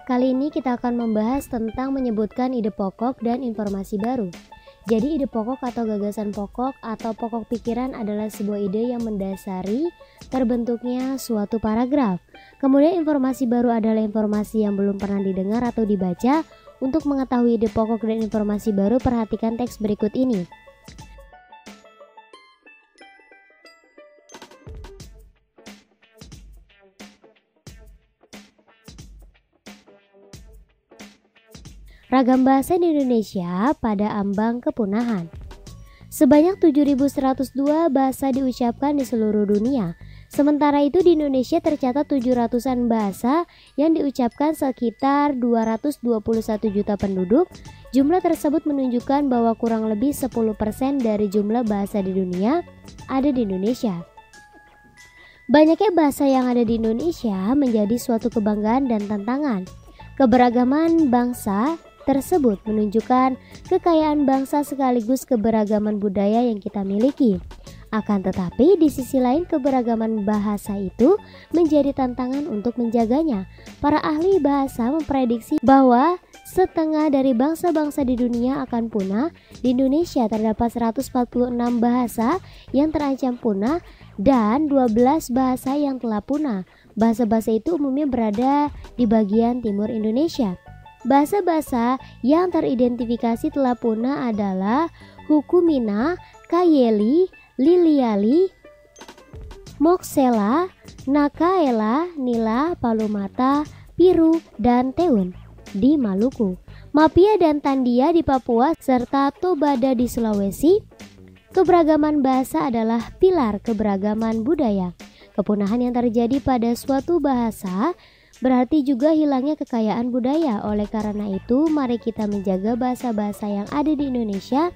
Kali ini kita akan membahas tentang menyebutkan ide pokok dan informasi baru. Jadi ide pokok atau gagasan pokok atau pokok pikiran adalah sebuah ide yang mendasari terbentuknya suatu paragraf. Kemudian informasi baru adalah informasi yang belum pernah didengar atau dibaca. Untuk mengetahui ide pokok dan informasi baru, perhatikan teks berikut ini. Ragam bahasa di Indonesia pada ambang kepunahan. Sebanyak 7.102 bahasa diucapkan di seluruh dunia. Sementara itu di Indonesia tercatat 700-an bahasa yang diucapkan sekitar 221 juta penduduk. Jumlah tersebut menunjukkan bahwa kurang lebih 10% dari jumlah bahasa di dunia ada di Indonesia. Banyaknya bahasa yang ada di Indonesia menjadi suatu kebanggaan dan tantangan. Keberagaman bangsa tersebut menunjukkan kekayaan bangsa sekaligus keberagaman budaya yang kita miliki. Akan tetapi di sisi lain keberagaman bahasa itu menjadi tantangan untuk menjaganya. Para ahli bahasa memprediksi bahwa setengah dari bangsa-bangsa di dunia akan punah. Di Indonesia terdapat 146 bahasa yang terancam punah dan 12 bahasa yang telah punah. Bahasa-bahasa itu umumnya berada di bagian timur Indonesia. Bahasa-bahasa yang teridentifikasi telah punah adalah Hukumina, Kayeli, Liliali, Moksela, Nakaela, Nila, Palumata, Piru, dan Teun di Maluku, Mapia dan Tandia di Papua, serta Tobada di Sulawesi. Keberagaman bahasa adalah pilar keberagaman budaya. Kepunahan yang terjadi pada suatu bahasa berarti juga hilangnya kekayaan budaya. Oleh karena itu, mari kita menjaga bahasa-bahasa yang ada di Indonesia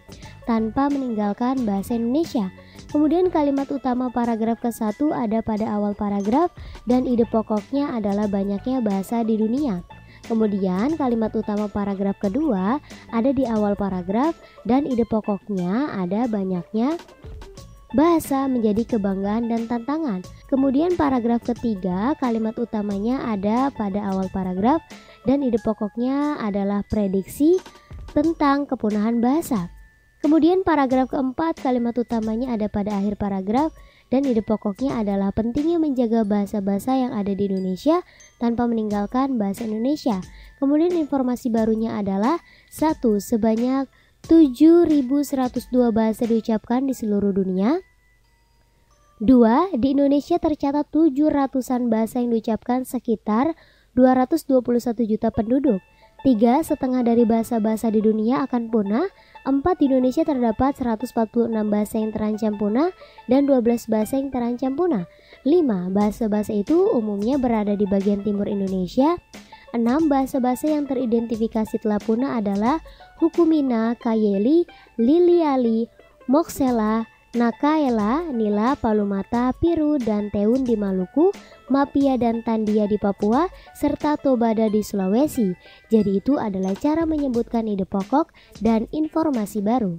tanpa meninggalkan bahasa Indonesia. Kemudian kalimat utama paragraf ke-1 ada pada awal paragraf dan ide pokoknya adalah banyaknya bahasa di dunia. Kemudian kalimat utama paragraf kedua ada di awal paragraf dan ide pokoknya ada banyaknya bahasa menjadi kebanggaan dan tantangan. Kemudian paragraf ketiga kalimat utamanya ada pada awal paragraf dan ide pokoknya adalah prediksi tentang kepunahan bahasa. Kemudian paragraf keempat kalimat utamanya ada pada akhir paragraf dan ide pokoknya adalah pentingnya menjaga bahasa-bahasa yang ada di Indonesia tanpa meninggalkan bahasa Indonesia. Kemudian informasi barunya adalah 1. Sebanyak 7.102 bahasa diucapkan di seluruh dunia. 2. Di Indonesia tercatat 700-an bahasa yang diucapkan sekitar 221 juta penduduk. 3. Setengah dari bahasa-bahasa di dunia akan punah. 4. Di Indonesia terdapat 146 bahasa yang terancam punah dan 12 bahasa yang terancam punah. 5. Bahasa-bahasa itu umumnya berada di bagian timur Indonesia. 6. Bahasa-bahasa yang teridentifikasi telah punah adalah Hukumina, Kayeli, Liliali, Moksela, Nakaela, Nila, Palumata, Piru, dan Teun di Maluku, Mapia dan Tandia di Papua, serta Tobada di Sulawesi. Jadi itu adalah cara menyebutkan ide pokok dan informasi baru.